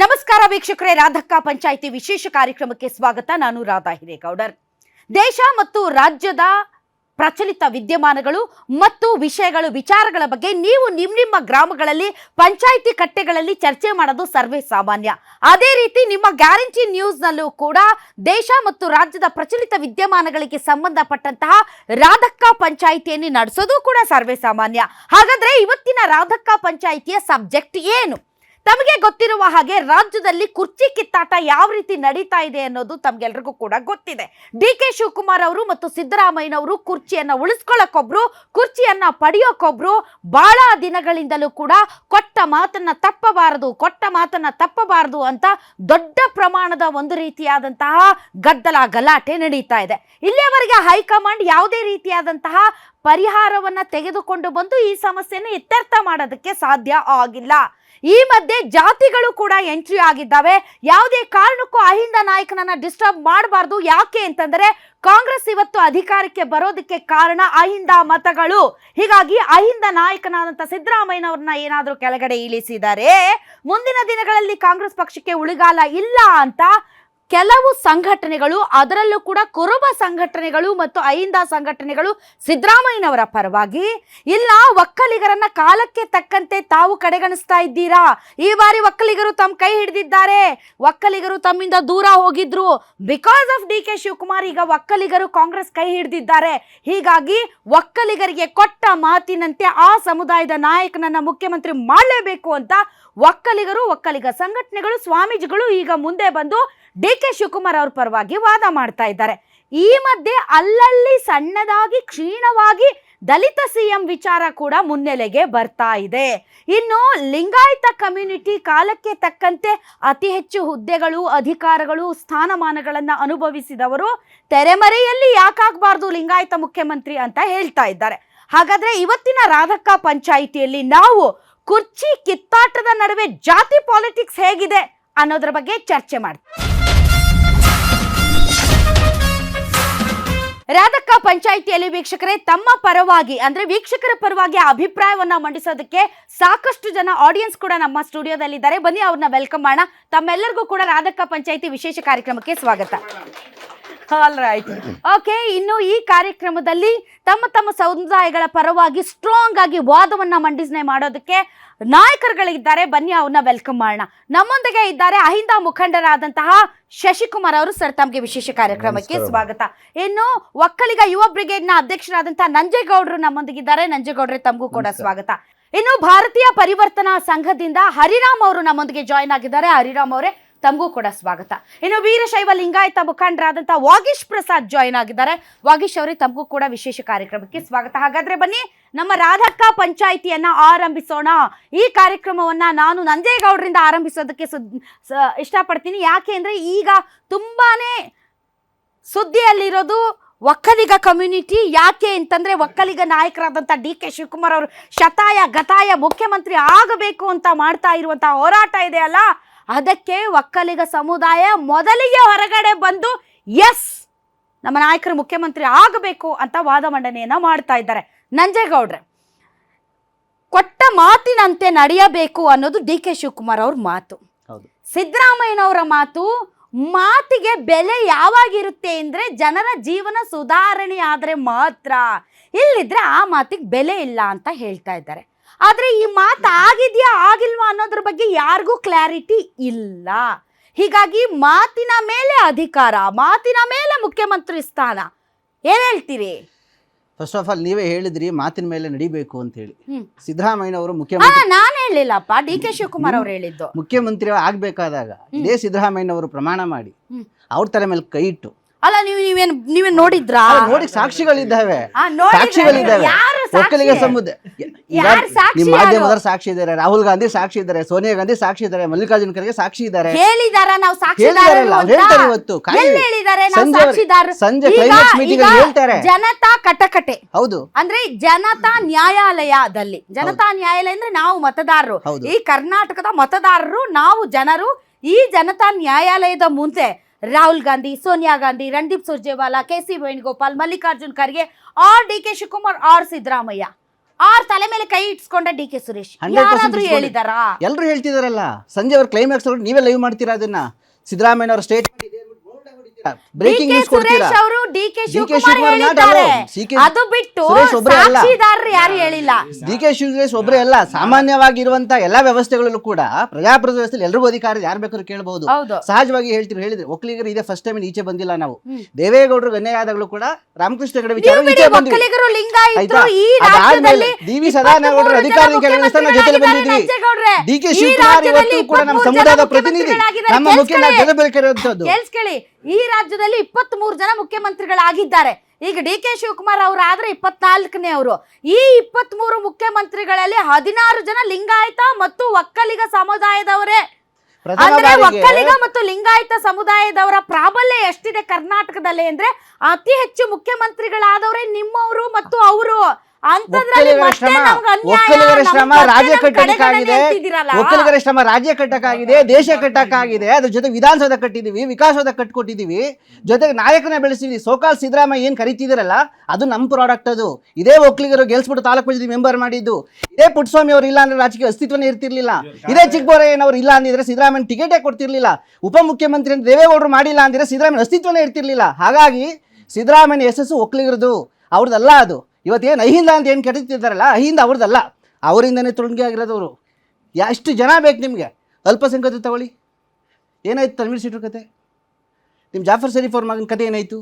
ನಮಸ್ಕಾರ ವೀಕ್ಷಕರೇ, ರಾಧಕ್ಕ ಪಂಚಾಯಿತಿ ವಿಶೇಷ ಕಾರ್ಯಕ್ರಮಕ್ಕೆ ಸ್ವಾಗತ. ನಾನು ರಾಧಾ ಹಿರೇಗೌಡರ್. ದೇಶ ಮತ್ತು ರಾಜ್ಯದ ಪ್ರಚಲಿತ ವಿದ್ಯಮಾನಗಳು ಮತ್ತು ವಿಚಾರಗಳ ಬಗ್ಗೆ ನೀವು ನಿಮ್ಮ ಗ್ರಾಮಗಳಲ್ಲಿ ಪಂಚಾಯಿತಿ ಕಟ್ಟೆಗಳಲ್ಲಿ ಚರ್ಚೆ ಮಾಡೋದು ಸರ್ವೇ ಸಾಮಾನ್ಯ. ಅದೇ ರೀತಿ ನಿಮ್ಮ ಗ್ಯಾರಂಟಿ ನ್ಯೂಸ್ನಲ್ಲೂ ಕೂಡ ದೇಶ ಮತ್ತು ರಾಜ್ಯದ ಪ್ರಚಲಿತ ವಿದ್ಯಮಾನಗಳಿಗೆ ಸಂಬಂಧಪಟ್ಟಂತಹ ರಾಧಕ್ಕ ಪಂಚಾಯಿತಿಯನ್ನು ನಡೆಸೋದು ಕೂಡ ಸರ್ವೇ ಸಾಮಾನ್ಯ. ಹಾಗಾದ್ರೆ ಇವತ್ತಿನ ರಾಧಕ್ಕ ಪಂಚಾಯಿತಿಯ ಸಬ್ಜೆಕ್ಟ್ ಏನು? ತಮಗೆ ಗೊತ್ತಿರುವ ಹಾಗೆ ರಾಜ್ಯದಲ್ಲಿ ಕುರ್ಚಿ ಕಿತ್ತಾಟ ಯಾವ ರೀತಿ ನಡೀತಾ ಇದೆ ಅನ್ನೋದು ತಮ್ಗೆಲ್ರಿಗೂ ಕೂಡ ಗೊತ್ತಿದೆ. ಡಿ.ಕೆ. ಶಿವಕುಮಾರ್ ಅವರು ಮತ್ತು ಸಿದ್ದರಾಮಯ್ಯನವರು ಕುರ್ಚಿಯನ್ನ ಉಳಿಸ್ಕೊಳ್ಳೋಕೊಬ್ರು, ಕುರ್ಚಿಯನ್ನ ಪಡೆಯೋಕೊಬ್ರು ಬಹಳ ದಿನಗಳಿಂದಲೂ ಕೂಡ ಕೊಟ್ಟ ಮಾತನ್ನ ತಪ್ಪಬಾರದು ಅಂತ ದೊಡ್ಡ ಪ್ರಮಾಣದ ಒಂದು ರೀತಿಯಾದಂತಹ ಗಲಾಟೆ ನಡೀತಾ ಇದೆ. ಇಲ್ಲಿಯವರೆಗೆ ಹೈಕಮಾಂಡ್ ಯಾವುದೇ ರೀತಿಯಾದಂತಹ ಪರಿಹಾರವನ್ನ ತೆಗೆದುಕೊಂಡು ಬಂದು ಈ ಸಮಸ್ಯೆಯನ್ನು ಇತ್ಯರ್ಥ ಮಾಡೋದಕ್ಕೆ ಸಾಧ್ಯ ಆಗಿಲ್ಲ. ಈ ಮಧ್ಯೆ ಜಾತಿಗಳು ಕೂಡ ಎಂಟ್ರಿ ಆಗಿದ್ದಾವೆ. ಯಾವುದೇ ಕಾರಣಕ್ಕೂ ಅಹಿಂದ ನಾಯಕನನ್ನ ಡಿಸ್ಟರ್ಬ್ ಮಾಡಬಾರ್ದು. ಯಾಕೆ ಅಂತಂದ್ರೆ ಕಾಂಗ್ರೆಸ್ ಇವತ್ತು ಅಧಿಕಾರಕ್ಕೆ ಬರೋದಕ್ಕೆ ಕಾರಣ ಅಹಿಂದ ಮತಗಳು. ಹೀಗಾಗಿ ಅಹಿಂದ ನಾಯಕನಾದಂತ ಸಿದ್ದರಾಮಯ್ಯನವ್ರನ್ನ ಏನಾದ್ರೂ ಕೆಳಗಡೆ ಇಳಿಸಿದರೆ ಮುಂದಿನ ದಿನಗಳಲ್ಲಿ ಕಾಂಗ್ರೆಸ್ ಪಕ್ಷಕ್ಕೆ ಉಳಿಗಾಲ ಇಲ್ಲ ಅಂತ ಕೆಲವು ಸಂಘಟನೆಗಳು, ಅದರಲ್ಲೂ ಕೂಡ ಕುರುಬ ಸಂಘಟನೆಗಳು ಮತ್ತು ಅಹಿಂದ ಸಂಘಟನೆಗಳು ಸಿದ್ದರಾಮಯ್ಯನವರ ಪರವಾಗಿ, ಇಲ್ಲ ಒಕ್ಕಲಿಗರನ್ನ ಕಾಲಕ್ಕೆ ತಕ್ಕಂತೆ ತಾವು ಕಡೆಗಣಿಸ್ತಾ ಇದ್ದೀರಾ, ಈ ಬಾರಿ ಒಕ್ಕಲಿಗರು ತಮ್ಮ ಕೈ ಹಿಡಿದಿದ್ದಾರೆ, ಒಕ್ಕಲಿಗರು ತಮ್ಮಿಂದ ದೂರ ಹೋಗಿದ್ರು, ಬಿಕಾಸ್ ಆಫ್ ಡಿ.ಕೆ. ಶಿವಕುಮಾರ್ ಈಗ ಒಕ್ಕಲಿಗರು ಕಾಂಗ್ರೆಸ್ ಕೈ ಹಿಡಿದಿದ್ದಾರೆ. ಹೀಗಾಗಿ ಒಕ್ಕಲಿಗರಿಗೆ ಕೊಟ್ಟ ಮಾತಿನಂತೆ ಆ ಸಮುದಾಯದ ನಾಯಕನನ್ನ ಮುಖ್ಯಮಂತ್ರಿ ಮಾಡಲೇಬೇಕು ಅಂತ ಒಕ್ಕಲಿಗ ಸಂಘಟನೆಗಳು, ಸ್ವಾಮೀಜಿಗಳು ಈಗ ಮುಂದೆ ಬಂದು ಡಿ.ಕೆ. ಶಿವಕುಮಾರ್ ಅವ್ರ ಪರವಾಗಿ ವಾದ ಮಾಡ್ತಾ ಇದ್ದಾರೆ. ಈ ಮಧ್ಯೆ ಅಲ್ಲಲ್ಲಿ ಸಣ್ಣದಾಗಿ ಕ್ಷೀಣವಾಗಿ ದಲಿತ ಸಿಎಂ ವಿಚಾರ ಕೂಡ ಮುನ್ನೆಲೆಗೆ ಬರ್ತಾ ಇದೆ. ಇನ್ನು ಲಿಂಗಾಯತ ಕಮ್ಯುನಿಟಿ ಕಾಲಕ್ಕೆ ತಕ್ಕಂತೆ ಅತಿ ಹೆಚ್ಚು ಹುದ್ದೆಗಳು, ಅಧಿಕಾರಗಳು, ಸ್ಥಾನಮಾನಗಳನ್ನ ಅನುಭವಿಸಿದವರು ತೆರೆಮರೆಯಲ್ಲಿ ಯಾಕಾಗಬಾರ್ದು ಲಿಂಗಾಯತ ಮುಖ್ಯಮಂತ್ರಿ ಅಂತ ಹೇಳ್ತಾ ಇದ್ದಾರೆ. ಹಾಗಾದ್ರೆ ಇವತ್ತಿನ ರಾಧಕ್ಕ ಪಂಚಾಯಿತಿಯಲ್ಲಿ ನಾವು ಕುರ್ಚಿ ಕಿತ್ತಾಟದ ನಡುವೆ ಜಾತಿ ಪಾಲಿಟಿಕ್ಸ್ ಹೇಗಿದೆ ಅನ್ನೋದ್ರ ಬಗ್ಗೆ ಚರ್ಚೆ ಮಾಡ್ತೀವಿ. ರಾಧಕ್ಕ ಪಂಚಾಯಿತಿಯಲ್ಲಿ ವೀಕ್ಷಕರೇ ತಮ್ಮ ಪರವಾಗಿ ಅಂದ್ರೆ ವೀಕ್ಷಕರ ಪರವಾಗಿ ಅಭಿಪ್ರಾಯವನ್ನ ಮಂಡಿಸೋದಕ್ಕೆ ಸಾಕಷ್ಟು ಜನ ಆಡಿಯನ್ಸ್ ಕೂಡ ನಮ್ಮ ಸ್ಟುಡಿಯೋದಲ್ಲಿದ್ದಾರೆ. ಬನ್ನಿ ಅವ್ರನ್ನ ವೆಲ್ಕಮ್ ಮಾಡೋಣ. ತಮ್ಮೆಲ್ಲರಿಗೂ ಕೂಡ ರಾಧಕ್ಕ ಪಂಚಾಯಿತಿ ವಿಶೇಷ ಕಾರ್ಯಕ್ರಮಕ್ಕೆ ಸ್ವಾಗತ. All right, okay. ಇನ್ನು ಈ ಕಾರ್ಯಕ್ರಮದಲ್ಲಿ ತಮ್ಮ ಸಮುದಾಯಗಳ ಪರವಾಗಿ ಸ್ಟ್ರಾಂಗ್ ಆಗಿ ವಾದವನ್ನ ಮಂಡನೆ ಮಾಡೋದಕ್ಕೆ ನಾಯಕರುಗಳಿದ್ದಾರೆ. ಬನ್ನಿ ಅವ್ರನ್ನ ವೆಲ್ಕಮ್ ಮಾಡೋಣ. ನಮ್ಮೊಂದಿಗೆ ಇದ್ದಾರೆ ಅಹಿಂದ ಮುಖಂಡರಾದಂತಹ ಶಶಿಕುಮಾರ್ ಅವರು. ಸರ್, ತಮಗೆ ವಿಶೇಷ ಕಾರ್ಯಕ್ರಮಕ್ಕೆ ಸ್ವಾಗತ. ಇನ್ನು ಒಕ್ಕಲಿಗ ಯುವ ಬ್ರಿಗೇಡ್ನ ಅಧ್ಯಕ್ಷರಾದಂತಹ ನಂಜೇಗೌಡರು ನಮ್ಮೊಂದಿಗಿದ್ದಾರೆ. ನಂಜೇಗೌಡ್ರೆ, ತಮಗೂ ಕೂಡ ಸ್ವಾಗತ. ಇನ್ನು ಭಾರತೀಯ ಪರಿವರ್ತನಾ ಸಂಘದಿಂದ ಹರಿರಾಮ್ ಅವರು ನಮ್ಮೊಂದಿಗೆ ಜಾಯ್ನ್ ಆಗಿದ್ದಾರೆ. ಹರಿರಾಮ್ ಅವರೇ, ತಮಗೂ ಕೂಡ ಸ್ವಾಗತ. ಇನ್ನು ವೀರಶೈವ ಲಿಂಗಾಯತ ಮುಖಂಡರಾದಂತಹ ವಾಗೀಶ್ ಪ್ರಸಾದ್ ಜಾಯ್ನ್ ಆಗಿದ್ದಾರೆ. ವಾಗೀಶ್ ಅವರೇ, ತಮಗೂ ಕೂಡ ವಿಶೇಷ ಕಾರ್ಯಕ್ರಮಕ್ಕೆ ಸ್ವಾಗತ. ಹಾಗಾದ್ರೆ ಬನ್ನಿ ನಮ್ಮ ರಾಧಕ್ಕ ಪಂಚಾಯಿತಿಯನ್ನ ಆರಂಭಿಸೋಣ. ಈ ಕಾರ್ಯಕ್ರಮವನ್ನ ನಾನು ನಂಜೇಗೌಡರಿಂದ ಆರಂಭಿಸೋದಕ್ಕೆ ಇಷ್ಟಪಡ್ತೀನಿ. ಯಾಕೆ ಅಂದ್ರೆ ಈಗ ತುಂಬಾನೇ ಸುದ್ದಿಯಲ್ಲಿರೋದು ಒಕ್ಕಲಿಗ ಕಮ್ಯುನಿಟಿ. ಯಾಕೆ ಅಂತಂದ್ರೆ ಒಕ್ಕಲಿಗ ನಾಯಕರಾದಂಥ ಡಿ.ಕೆ. ಶಿವಕುಮಾರ್ ಅವರು ಶತಾಯ ಗತಾಯ ಮುಖ್ಯಮಂತ್ರಿ ಆಗಬೇಕು ಅಂತ ಮಾಡ್ತಾ ಇರುವಂತಹ ಹೋರಾಟ ಇದೆ ಅಲ್ಲ, ಅದಕ್ಕೆ ಒಕ್ಕಲಿಗ ಸಮುದಾಯ ಮೊದಲಿಗೆ ಹೊರಗಡೆ ಬಂದು ಎಸ್, ನಮ್ಮ ನಾಯಕರು ಮುಖ್ಯಮಂತ್ರಿ ಆಗಬೇಕು ಅಂತ ವಾದ ಮಂಡನೆಯನ್ನ ಮಾಡ್ತಾ ಇದ್ದಾರೆ. ನಂಜೇಗೌಡ್ರೆ, ಕೊಟ್ಟ ಮಾತಿನಂತೆ ನಡೆಯಬೇಕು ಅನ್ನೋದು ಡಿ.ಕೆ. ಶಿವಕುಮಾರ್ ಅವ್ರ ಮಾತು. ಸಿದ್ದರಾಮಯ್ಯನವರ ಮಾತಿಗೆ ಬೆಲೆ ಯಾವಾಗಿರುತ್ತೆ ಅಂದ್ರೆ ಜನರ ಜೀವನ ಸುಧಾರಣೆ ಆದ್ರೆ ಮಾತ್ರ, ಇಲ್ಲಿದ್ರೆ ಆ ಮಾತಿಗೆ ಬೆಲೆ ಇಲ್ಲ ಅಂತ ಹೇಳ್ತಾ ಇದ್ದಾರೆ. ಆದ್ರೆ ಈ ಮಾತು ಆಗಿದ್ಯಾ ಆಗಿಲ್ವಾ ಅನ್ನೋದ್ರ ಬಗ್ಗೆ ಯಾರಿಗೂ ಕ್ಲಾರಿಟಿ ಇಲ್ಲ. ಹೀಗಾಗಿ ಮಾತಿನ ಮೇಲೆ ಅಧಿಕಾರ, ಮಾತಿನ ಮೇಲೆ ಮುಖ್ಯಮಂತ್ರಿ ಸ್ಥಾನ, ಏನ್ ಹೇಳ್ತೀರಿ? ಫಸ್ಟ್ ಆಫ್ ಆಲ್ ನೀವೇ ಹೇಳಿದ್ರಿ ಮಾತಿನ ಮೇಲೆ ನಡಿಬೇಕು ಅಂತ ಹೇಳಿ. ಸಿದ್ದರಾಮಯ್ಯನವರು ಮುಖ್ಯಮಂತ್ರಿ, ನಾನು ಹೇಳಿಲ್ಲಪ್ಪ, ಡಿ.ಕೆ. ಶಿವಕುಮಾರ್ ಅವ್ರು ಹೇಳಿದ್ದು. ಮುಖ್ಯಮಂತ್ರಿ ಆಗ್ಬೇಕಾದಾಗ ಇದೇ ಸಿದ್ದರಾಮಯ್ಯನವರು ಪ್ರಮಾಣ ಮಾಡಿ ಅವ್ರ ತಲೆ ಮೇಲೆ ಕೈ ಇಟ್ಟು, ಅಲ್ಲ ನೀವೇನ್ ನೋಡಿದ್ರಾ? ನೋಡಿ, ಸಾಕ್ಷಿಗಳಿದ್ದಾವೆ. ಒಕ್ಕಲಿಗ ಸಮುದಾಯ ನಿಮ್ಮ ಮಾಧ್ಯಮದವ್ರ ಸಾಕ್ಷಿ ಇದ್ದಾರೆ, ರಾಹುಲ್ ಗಾಂಧಿ ಸಾಕ್ಷಿ ಇದ್ದಾರೆ, ಸೋನಿಯಾ ಗಾಂಧಿ ಸಾಕ್ಷಿ ಇದ್ದಾರೆ, ಮಲ್ಲಿಕಾರ್ಜುನ್ ಖರ್ಗೆ ಸಾಕ್ಷಿ ಇದ್ದಾರೆ. ಸಂಜೆ ಕ್ಲೈಮ್ಯಾಕ್ಸ್ ಮೀಟಿಂಗ್ ಹೇಳ್ತಾರೆ ಜನತಾ ಕಟಕಟೆ. ಹೌದು, ಅಂದ್ರೆ ಜನತಾ ನ್ಯಾಯಾಲಯದಲ್ಲಿ, ಜನತಾ ನ್ಯಾಯಾಲಯ ಅಂದ್ರೆ ನಾವು ಮತದಾರರು, ಈ ಕರ್ನಾಟಕದ ಮತದಾರರು ನಾವು ಜನರು. ಈ ಜನತಾ ನ್ಯಾಯಾಲಯದ ಮುಂದೆ ರಾಹುಲ್ ಗಾಂಧಿ, ಸೋನಿಯಾ ಗಾಂಧಿ, ರಣದೀಪ್ ಸುರ್ಜೇವಾಲಾ, ಕೆ.ಸಿ. ವೇಣುಗೋಪಾಲ್, ಮಲ್ಲಿಕಾರ್ಜುನ್ ಖರ್ಗೆ ಆರ್ ಡಿ.ಕೆ. ಶಿವಕುಮಾರ್ ಆರ್ ಸಿದ್ದರಾಮಯ್ಯ ಅವ್ರ ತಲೆ ಮೇಲೆ ಕೈ ಇಟ್ಸ್ಕೊಂಡ ಡಿ ಕೆ ಸುರೇಶ್ 100% ಯಾರಾದ್ರೂ ಇಟ್ಕೊಂಡೆ. ಹೇಳಿದಾರಾ? ಎಲ್ಲರೂ ಹೇಳ್ತಿದಾರಲ್ಲ, ಸಂಜೆ ಅವ್ರ ಕ್ಲೈಮ್ಯಾಕ್ಸ್ ನೀವೇ ಲೈವ್ ಮಾಡ್ತೀರಾ ಅದನ್ನ, ಸಿದ್ದರಾಮಯ್ಯ ಅವರ ಸ್ಟೇಟ್ ಬ್ರೇಕಿಂಗ್ ನ್ಯೂಸ್ ಕೊಡ್ತೀರಾ. ಸುರೇಶ್ ಅವರು D K D K Shivakumar Shivakumar not ಹೇಳಿದ್ದಾರೆ. alone. CK ಅದು ಬಿಟ್ಟು ಸುರೇಶ್ ಒಬ್ರೇ ಅಲ್ಲ. ಸಾಕ್ಷಿದಾರರು ಯಾರು ಹೇಳಿಲ್ಲ. ಡಿ ಕೆ ಶಿವಕುಮಾರ್ ಒಬ್ಬರೇ ಅಲ್ಲ, ಸಾಮಾನ್ಯವಾಗಿರುವಂತ ಎಲ್ಲಾ ವ್ಯವಸ್ಥೆಗಳಲ್ಲೂ ಕೂಡ ಪ್ರಜಾಪ್ರಭುತ್ವ ವ್ಯವಸ್ಥೆಯಲ್ಲಿ ಎಲ್ರಿಗೂ ಅಧಿಕಾರ ಯಾರು ಬೇಕಾದ್ರೂ ಕೇಳಬಹುದು. ಹೌದು. ಸಹಜವಾಗಿ ಹೇಳಿದ್ರೆ ಒಕ್ಕಲಿಗರು ಇದೇ ಫಸ್ಟ್ ಟೈಮ್ ಈಚೆ ಬಂದಿಲ್ಲ ನಾವು. ದೇವೇಗೌಡರು ಅನ್ಯಾಯ ಆದಾಗಲೂ ಕೂಡ ರಾಮಕೃಷ್ಣ ಹೆಗಡೆ ವಿಚಾರ ನೀವು ಬಿಡಿ, ಈಚೆ ಬಂದ್ವಿ. ಒಕ್ಕಲಿಗರು ಲಿಂಗಾಯತರು ಆಯ್ತಾ? ಈ ಅದಾದ್ಮೇಲೆ ರಾಜ್ಯದಲ್ಲಿ ಡಿ ವಿ ಸದಾನಗೌಡರು ಅಧಿಕಾರದ ಕೆಲಸ ಜೊತೆಲಿ ಬಂದಿದ್ವಿ. ಡಿ ಕೆ ಶಿವಕುಮಾರ್ ಇವತ್ತು ಕೂಡ ನಮ್ಮ ಸಮುದಾಯದ ಪ್ರತಿನಿಧಿ, ನಮ್ಮ ಮುಖ್ಯ ಗೆಲ್ಲಬೇಕಾಗಿರುವಂತದ್ದು. ಕೇಳಿಸ್ಕೊಳ್ಳಿ, ಈ ರಾಜ್ಯದಲ್ಲಿ 23 ಜನ ಮುಖ್ಯಮಂತ್ರಿಗಳಾಗಿದ್ದಾರೆ. ಈಗ ಡಿ ಕೆ ಶಿವಕುಮಾರ್ ಅವರು ಆದ್ರೆ 24ನೇ ಅವರು. ಈ 23 ಮುಖ್ಯಮಂತ್ರಿಗಳಲ್ಲಿ 16 ಜನ ಲಿಂಗಾಯತ ಮತ್ತು ಒಕ್ಕಲಿಗ ಸಮುದಾಯದವರೇ. ಪ್ರಥಮ ಅಂದ್ರೆ ಬಾರಿಗೆ ಒಕ್ಕಲಿಗ ಮತ್ತು ಲಿಂಗಾಯತ ಸಮುದಾಯದವರ ಪ್ರಾಬಲ್ಯ ಎಷ್ಟಿದೆ ಕರ್ನಾಟಕದಲ್ಲಿ ಅಂದ್ರೆ ಅತಿ ಹೆಚ್ಚು ಮುಖ್ಯಮಂತ್ರಿಗಳಾದವರೇ ನಿಮ್ಮವರು ಮತ್ತು ಅವರು. ಒಕ್ಕಲಿಗರ ಶ್ರಮ ರಾಜ್ಯ ಕಟ್ಟಕ್ಕಾಗಿದೆ, ಒಕ್ಕಲಿಗರ ಶ್ರಮ ರಾಜ್ಯ ಕಟ್ಟಕ್ಕಾಗಿದೆ, ದೇಶ ಕಟ್ಟಕ್ಕಾಗಿದೆ. ಅದ್ರ ಜೊತೆ ವಿಧಾನಸೌಧ ಕಟ್ಟಿದೀವಿ, ವಿಕಾಸೌಧ ಕಟ್ಕೊಟ್ಟಿದೀವಿ, ಜೊತೆಗೆ ನಾಯಕನ ಬೆಳೆಸಿದ್ವಿ. ಸೋಕಾಲ್ ಸಿದ್ದರಾಮಯ್ಯ ಏನ್ ಕರಿತಿದಿರಲ್ಲ ಅದು ನಮ್ ಪ್ರಾಡಕ್ಟ್. ಅದು ಇದೇ ಒಕ್ಕಲಿಗರು ಗೆಲ್ಸ್ಬಿಟ್ಟು ತಾಲೂಕು ಪಂಚಾಯತ್ ಮೆಂಬರ್ ಮಾಡಿದ್ದು. ಇದೇ ಪುಟ್ಟಸ್ವಾಮಿ ಅವರು ಇಲ್ಲ ಅಂದ್ರೆ ರಾಜಕೀಯ ಅಸ್ತಿತ್ವನೇ ಇರ್ತಿರ್ಲಿಲ್ಲ. ಇದೇ ಚಿಕ್ಕಬೋರಯ್ಯನವರು ಇಲ್ಲ ಅಂದಿದ್ರೆ ಸಿದ್ದರಾಮಯ್ಯ ಟಿಕೆಟೇ ಕೊಡ್ತಿರ್ಲಿಲ್ಲ. ಉಪಮುಖ್ಯಮಂತ್ರಿ ಅಂತ ದೇವೇಗೌಡರು ಮಾಡಿಲ್ಲ ಅಂದಿದ್ರೆ ಸಿದ್ದರಾಮಯ್ಯ ಅಸ್ತಿತ್ವನೇ ಇರ್ತಿರ್ಲಿಲ್ಲ. ಹಾಗಾಗಿ ಸಿದ್ದರಾಮಯ್ಯ ಯಶಸ್ಸು ಒಕ್ಕಲಿಗರದು, ಅವ್ರದ್ದಲ್ಲ. ಅದು ಇವತ್ತೇನು ಅಹಿಂದ ಅಂತ ಏನು ಕರೀತಿದ್ದಾರಲ್ಲ, ಅಹಿಂದ ಅವ್ರದ್ದಲ್ಲ, ಅವರಿಂದನೇ ತೊಡಗಿ ಆಗಿರೋದವರು. ಎಷ್ಟು ಜನ ಬೇಕು ನಿಮಗೆ? ಅಲ್ಪಸಂಖ್ಯಾತ ತಗೊಳ್ಳಿ, ಏನಾಯ್ತು ತನ್ವೀರ್ ಸೀಟ್ರ ಕತೆ, ನಿಮ್ಮ ಜಾಫರ್ ಶರೀಫ್ ಅವ್ರ ಮಗನ ಕತೆ ಏನಾಯಿತು?